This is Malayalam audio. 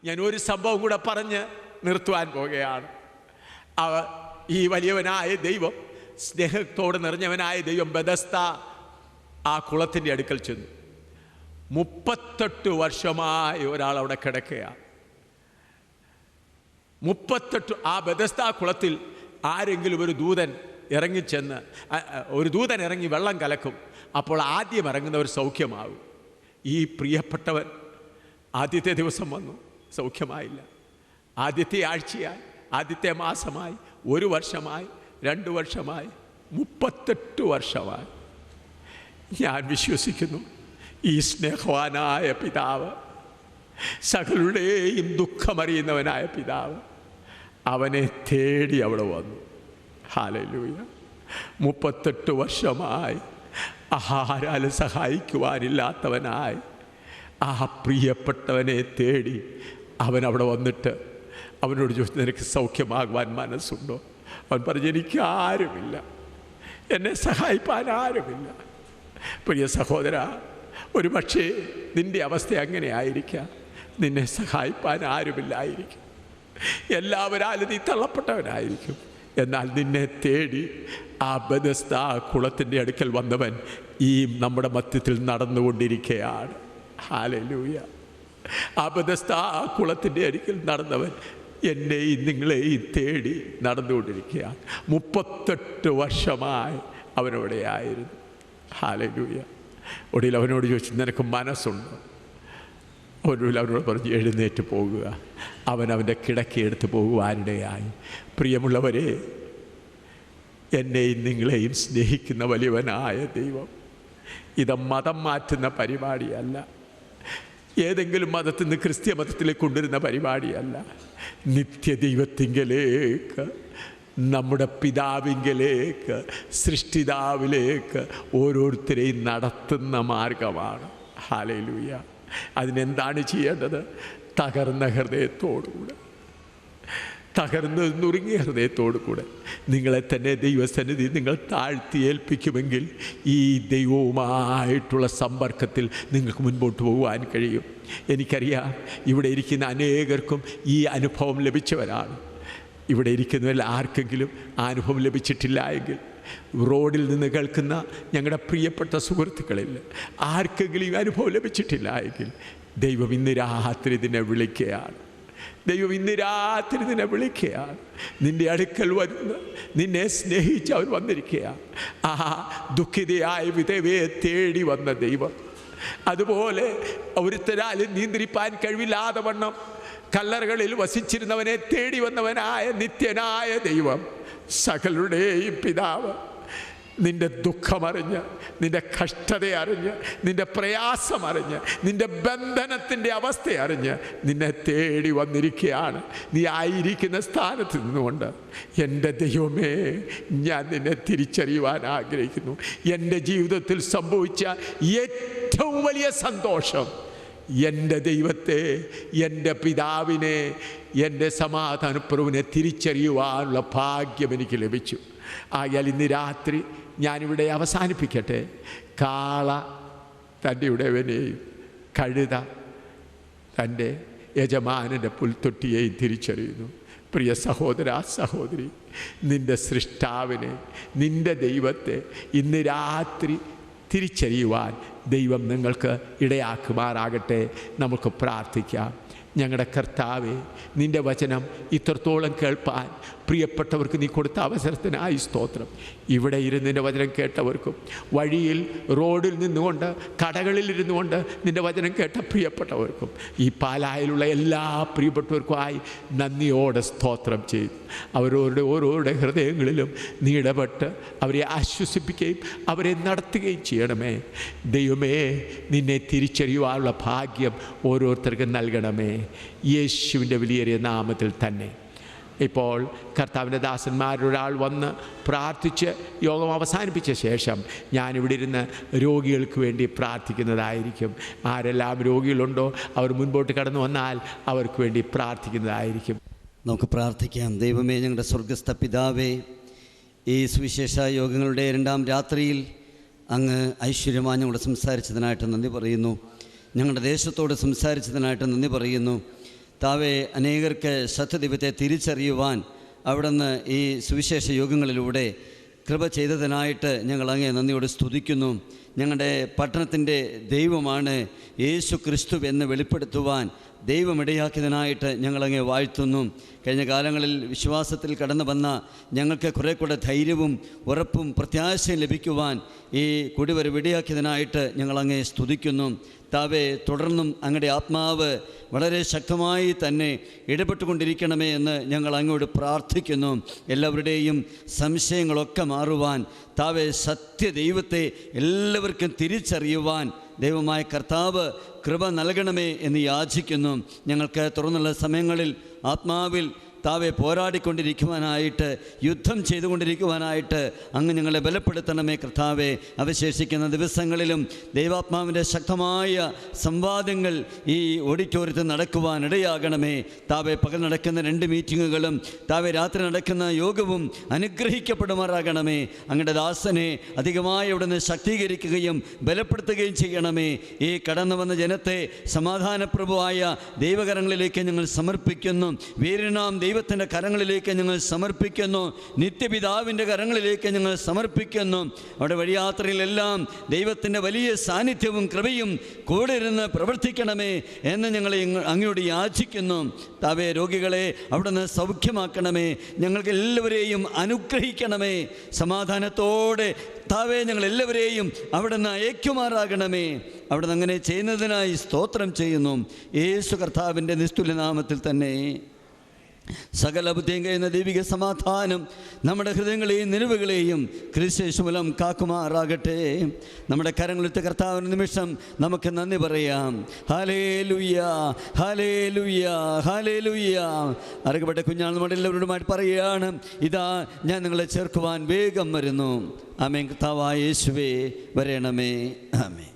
ഞാൻ ഒരു സംഭവം കൂടെ പറഞ്ഞ് നിർത്തുവാൻ പോകുകയാണ്. ഈ വലിയവനായ ദൈവം, സ്നേഹത്തോട് നിറഞ്ഞവനായ ദൈവം ബെഥസ്ത ആ കുളത്തിൻ്റെ അടുക്കൽ ചെന്നു. 38 വർഷമായി ഒരാൾ അവിടെ കിടക്കുകയാണ്. 38 ആ ബെഥസ്ത കുളത്തിൽ ആരെങ്കിലും ഒരു ദൂതൻ ഇറങ്ങിച്ചെന്ന്, ഒരു ദൂതൻ ഇറങ്ങി വെള്ളം കലക്കും. അപ്പോൾ ആദ്യം ഇറങ്ങുന്നവർ സൗഖ്യമാകും. ഈ പ്രിയപ്പെട്ടവൻ ആദ്യത്തെ ദിവസം വന്നു, സൗഖ്യമായില്ല. ആദ്യത്തെ ആഴ്ചയായി, ആദ്യത്തെ മാസമായി, 1 വർഷമായി, 2 വർഷമായി, 38 വർഷമായി. ഞാൻ വിശ്വസിക്കുന്നു ഈ സ്നേഹവാനായ പിതാവ്, സകലുടെയും ദുഃഖമറിയുന്നവനായ പിതാവ് അവനെ തേടി അവിടെ വന്നു. ഹല്ലേലൂയ. 38 വർഷമായി ആരാലും സഹായിക്കുവാനില്ലാത്തവനായി ആ പ്രിയപ്പെട്ടവനെ തേടി അവൻ അവിടെ വന്നിട്ട് അവനോട് ചോദിച്ചു, നിനക്ക് സൗഖ്യമാകുവാൻ മനസ്സുണ്ടോ? അവൻ പറഞ്ഞു, എനിക്ക് ആരുമില്ല, എന്നെ സഹായിപ്പാൻ ആരുമില്ല. പ്രിയ സഹോദര, ഒരു പക്ഷേ നിൻ്റെ അവസ്ഥ അങ്ങനെ ആയിരിക്കാം. നിന്നെ സഹായിപ്പാൻ ആരുമില്ലായിരിക്കും, എല്ലാവരാലും നീ തള്ളപ്പെട്ടവനായിരിക്കും. എന്നാൽ നിന്നെ തേടി ആ ബെഥസ്ത കുളത്തിൻ്റെ അടുക്കൽ വന്നവൻ ഈ നമ്മുടെ മധ്യത്തിൽ നടന്നുകൊണ്ടിരിക്കുകയാണ്. ഹല്ലേലൂയ. ആ ബെഥസ്ത കുളത്തിൻ്റെ അടുക്കൽ നടന്നവൻ എന്നെയും നിങ്ങളെയും തേടി നടന്നുകൊണ്ടിരിക്കുകയാണ്. 38 വർഷമായി അവനോടെയായിരുന്നു. ഹല്ലേലൂയ. ഒടുവിൽ അവനോട് ചോദിച്ചു, നിനക്ക് മനസ്സുണ്ടോ? അവനോട് പറഞ്ഞ്, എഴുന്നേറ്റ് പോകുക. അവൻ്റെ കിടക്കയെടുത്ത് പോകുവാനിടയായി. പ്രിയമുള്ളവരെ, എന്നെയും നിങ്ങളെയും സ്നേഹിക്കുന്ന വലിയവനായ ദൈവം, ഇത് മതം മാറ്റുന്ന പരിപാടിയല്ല, ഏതെങ്കിലും മതത്തിൽ നിന്ന് ക്രിസ്ത്യ മതത്തിലേക്ക് കൊണ്ടുവരുന്ന പരിപാടിയല്ല. നിത്യദൈവത്തിങ്കലേക്ക്, നമ്മുടെ പിതാവിങ്കലേക്ക്, സൃഷ്ടിതാവിലേക്ക് ഓരോരുത്തരെയും നടത്തുന്ന മാർഗമാണ്. ഹല്ലേലൂയ. അതിനെന്താണ് ചെയ്യേണ്ടത്? തകർന്ന ഹൃദയത്തോടുകൂടെ, തകർന്ന് നുറുങ്ങിയ ഹൃദയത്തോടു കൂടെ നിങ്ങളെ തന്നെ ദൈവസന്നിധി നിങ്ങൾ താഴ്ത്തി ഏൽപ്പിക്കുമെങ്കിൽ ഈ ദൈവവുമായിട്ടുള്ള സമ്പർക്കത്തിൽ നിങ്ങൾക്ക് മുൻപോട്ട് പോകുവാൻ കഴിയും. എനിക്കറിയാം, ഇവിടെ ഇരിക്കുന്ന അനേകർക്കും ഈ അനുഭവം ലഭിച്ചവരാണ്. ഇവിടെ ഇരിക്കുന്നവരിൽ ആർക്കെങ്കിലും ആ അനുഭവം ലഭിച്ചിട്ടില്ല എങ്കിൽ, റോഡിൽ നിന്ന് കേൾക്കുന്ന ഞങ്ങളുടെ പ്രിയപ്പെട്ട സുഹൃത്തുക്കളിൽ ആർക്കെങ്കിലും ഈ അനുഭവം ലഭിച്ചിട്ടില്ല എങ്കിൽ, ദൈവം ഇന്ന് രാത്രി ഇതിനെ വിളിക്കുകയാണ്. ദൈവം ഇന്ന് രാത്രി നിന്നെ വിളിക്കുകയാണ്. നിൻ്റെ അടുക്കൽ വരുന്ന, നിന്നെ സ്നേഹിച്ച് അവർ വന്നിരിക്കുകയാണ്. ആ ദുഃഖിതയായ വിധവയെ തേടി വന്ന ദൈവം, അതുപോലെ ഒരുത്തരാലും നിയന്ത്രിപ്പാൻ കഴിവില്ലാതെ വണ്ണം കല്ലറകളിൽ വസിച്ചിരുന്നവനെ തേടി വന്നവനായ നിത്യനായ ദൈവം, സകലുടെയും പിതാവ്, നിൻ്റെ ദുഃഖമറിഞ്ഞ്, നിൻ്റെ കഷ്ടതയറിഞ്ഞ്, നിൻ്റെ പ്രയാസമറിഞ്ഞ്, നിൻ്റെ ബന്ധനത്തിൻ്റെ അവസ്ഥയറിഞ്ഞ് നിന്നെ തേടി വന്നിരിക്കുകയാണ്. നീ ആയിരിക്കുന്ന സ്ഥാനത്ത് നിന്നുകൊണ്ട്, എൻ്റെ ദൈവമേ, ഞാൻ നിന്നെ തിരിച്ചറിയുവാൻ ആഗ്രഹിക്കുന്നു. എൻ്റെ ജീവിതത്തിൽ സംഭവിച്ച ഏറ്റവും വലിയ സന്തോഷം എൻ്റെ ദൈവത്തെ, എൻ്റെ പിതാവിനെ, എൻ്റെ സമാധാനപ്രഭുവിനെ തിരിച്ചറിയുവാനുള്ള ഭാഗ്യം എനിക്ക് ലഭിച്ചു. ആയാൽ ഇന്ന് രാത്രി ഞാനിവിടെ അവസാനിപ്പിക്കട്ടെ. കാള തൻ്റെ ഉടയവനെയും കഴുത തൻ്റെ യജമാനൻ്റെ പുൽത്തൊട്ടിയെയും തിരിച്ചറിയുന്നു. പ്രിയ സഹോദര, സഹോദരി, നിൻ്റെ സൃഷ്ടാവിനെ, നിൻ്റെ ദൈവത്തെ ഇന്ന് രാത്രി തിരിച്ചറിയുവാൻ ദൈവം നിങ്ങൾക്ക് ഇടയാക്കുമാറാകട്ടെ. നമുക്ക് പ്രാർത്ഥിക്കാം. ഞങ്ങളുടെ കർത്താവേ, നിൻ്റെ വചനം ഇത്രത്തോളം കേൾപ്പാൻ പ്രിയപ്പെട്ടവർക്ക് നീ കൊടുത്ത അവസരത്തിനായി സ്തോത്രം. ഇവിടെ ഇരുന്ന് നിൻ്റെ വചനം കേട്ടവർക്കും, വഴിയിൽ റോഡിൽ നിന്നുകൊണ്ട്, കടകളിൽ ഇരുന്നുകൊണ്ട് നിൻ്റെ വചനം കേട്ട പ്രിയപ്പെട്ടവർക്കും, ഈ പാലായിലുള്ള എല്ലാ പ്രിയപ്പെട്ടവർക്കുമായി നന്ദിയോടെ സ്തോത്രം ചെയ്തു. ഓരോരുടെ ഹൃദയങ്ങളിലും നീ ഇടപെട്ട് അവരെ ആശ്വസിപ്പിക്കുകയും അവരെ നടത്തുകയും ചെയ്യണമേ. ദൈവമേ, നിന്നെ തിരിച്ചറിയുവാനുള്ള ഭാഗ്യം ഓരോരുത്തർക്കും നൽകണമേ. യേശുവിൻ്റെ വിലയേറിയ നാമത്തിൽ തന്നെ. ഇപ്പോൾ കർത്താവിൻ്റെ ദാസന്മാരൊരാൾ വന്ന് പ്രാർത്ഥിച്ച് യോഗം അവസാനിപ്പിച്ച ശേഷം ഞാനിവിടെ ഇരുന്ന് രോഗികൾക്ക് വേണ്ടി പ്രാർത്ഥിക്കുന്നതായിരിക്കും. ആരെല്ലാം രോഗികളുണ്ടോ അവർ മുൻപോട്ട് കടന്നു വന്നാൽ അവർക്ക് വേണ്ടി പ്രാർത്ഥിക്കുന്നതായിരിക്കും. നമുക്ക് പ്രാർത്ഥിക്കാം. ദൈവമേ, ഞങ്ങളുടെ സ്വർഗസ്ഥ പിതാവേ, ഈ സുവിശേഷ യോഗങ്ങളുടെ 2ാം രാത്രിയിൽ അങ്ങ് ഐശ്വര്യമായി ഞങ്ങളോട് സംസാരിച്ചതിനായിട്ട് നന്ദി പറയുന്നു. ഞങ്ങളുടെ ദേശത്തോട് സംസാരിച്ചതിനായിട്ട് നന്ദി പറയുന്നു. താവേ അനേകർക്ക് സത്യദൈവത്തെ തിരിച്ചറിയുവാൻ അവിടുന്ന് ഈ സുവിശേഷ യോഗങ്ങളിലൂടെ കൃപ ചെയ്തതിനായിട്ട് ഞങ്ങൾ അങ്ങേ നന്ദിയോട് സ്തുതിക്കുന്നു. ഞങ്ങളുടെ പട്ടണത്തിൻ്റെ ദൈവമാണ് യേശു ക്രിസ്തു എന്ന് വെളിപ്പെടുത്തുവാൻ ദൈവമിടയാക്കിയതിനായിട്ട് ഞങ്ങളങ്ങേ വാഴ്ത്തുന്നു. കഴിഞ്ഞ കാലങ്ങളിൽ വിശ്വാസത്തിൽ കടന്നു വന്ന ഞങ്ങൾക്ക് കുറേ കൂടെ ധൈര്യവും ഉറപ്പും പ്രത്യാശയും ലഭിക്കുവാൻ ഈ കുടിവരവ് ഇടയാക്കിയതിനായിട്ട് ഞങ്ങളങ്ങേ സ്തുതിക്കുന്നു. താവേ, തുടർന്നും അങ്ങയുടെ ആത്മാവ് വളരെ ശക്തമായി തന്നെ ഇടപെട്ടുകൊണ്ടിരിക്കണമേ എന്ന് ഞങ്ങൾ അങ്ങോട്ട് പ്രാർത്ഥിക്കുന്നു. എല്ലാവരുടെയും സംശയങ്ങളൊക്കെ മാറുവാൻ, താവേ, സത്യദൈവത്തെ എല്ലാവർക്കും തിരിച്ചറിയുവാൻ ദൈവമായ കർത്താവ് കൃപ നൽകണമേ എന്ന് യാചിക്കുന്നു. ഞങ്ങൾക്ക് തുറന്നുള്ള സമയങ്ങളിൽ ആത്മാവിൽ താവെ പോരാടിക്കൊണ്ടിരിക്കുവാനായിട്ട്, യുദ്ധം ചെയ്തുകൊണ്ടിരിക്കുവാനായിട്ട് അങ്ങ് ഞങ്ങളെ ബലപ്പെടുത്തണമേ കർത്താവെ. അവശേഷിക്കുന്ന ദിവസങ്ങളിലും ദൈവാത്മാവിൻ്റെ ശക്തമായ സംവാദങ്ങൾ ഈ ഓഡിറ്റോറിയത്തിൽ നടക്കുവാൻ ഇടയാകണമേ താവെ. പകൽ നടക്കുന്ന 2 മീറ്റിങ്ങുകളും താവെ രാത്രി നടക്കുന്ന യോഗവും അനുഗ്രഹിക്കപ്പെടുമാറാകണമേ. അങ്ങയുടെ ദാസനെ അധികമായി അവിടുന്ന് ശക്തീകരിക്കുകയും ബലപ്പെടുത്തുകയും ചെയ്യണമേ. ഈ കടന്നു വന്ന ജനത്തെ സമാധാനപ്രഭുവായ ദൈവകരങ്ങളിലേക്ക് ഞങ്ങൾ സമർപ്പിക്കുന്നു. വീരനാം ദൈവത്തിൻ്റെ കരങ്ങളിലേക്ക് ഞങ്ങൾ സമർപ്പിക്കുന്നു. നിത്യപിതാവിൻ്റെ കരങ്ങളിലേക്ക് ഞങ്ങൾ സമർപ്പിക്കുന്നു. അവിടെ വഴിയാത്രയിലെല്ലാം ദൈവത്തിൻ്റെ വലിയ സാന്നിധ്യവും കൃപയും കൂടെ ഇരുന്ന് പ്രവർത്തിക്കണമേ എന്ന് ഞങ്ങളെ അങ്ങയോട് യാചിക്കുന്നു. താവേ, രോഗികളെ അവിടുന്ന് സൗഖ്യമാക്കണമേ. ഞങ്ങൾക്ക് എല്ലാവരെയും അനുഗ്രഹിക്കണമേ. സമാധാനത്തോടെ താവേ ഞങ്ങളെല്ലാവരെയും അവിടുന്ന് അയക്കുമാറാകണമേ. അവിടുന്ന് അങ്ങനെ ചെയ്യുന്നതിനായി സ്തോത്രം ചെയ്യുന്നു. യേശു കർത്താവിൻ്റെ നിസ്തുല്യ നാമത്തിൽ തന്നെ. സകല ബുദ്ധിയും കഴിയുന്ന ദൈവിക സമാധാനം നമ്മുടെ ഹൃദയങ്ങളെയും നിലവുകളെയും ക്രിസ്തു മൂലം കാക്കുമാറാകട്ടെ. നമ്മുടെ കരങ്ങളെടുത്ത് കർത്താവിന് നിമിഷം നമുക്ക് നന്ദി പറയാം. Hallelujah, hallelujah, hallelujah. അറുക്കപ്പെട്ട കുഞ്ഞാൾ നമ്മുടെ എല്ലാവരോടുമായിട്ട് പറയുകയാണ്, ഇതാ ഞാൻ നിങ്ങളെ ചേർക്കുവാൻ വേഗം വരുന്നു. ആമേൻ. കർത്താവായ യേശുവേ വരണമേ. ആമേൻ.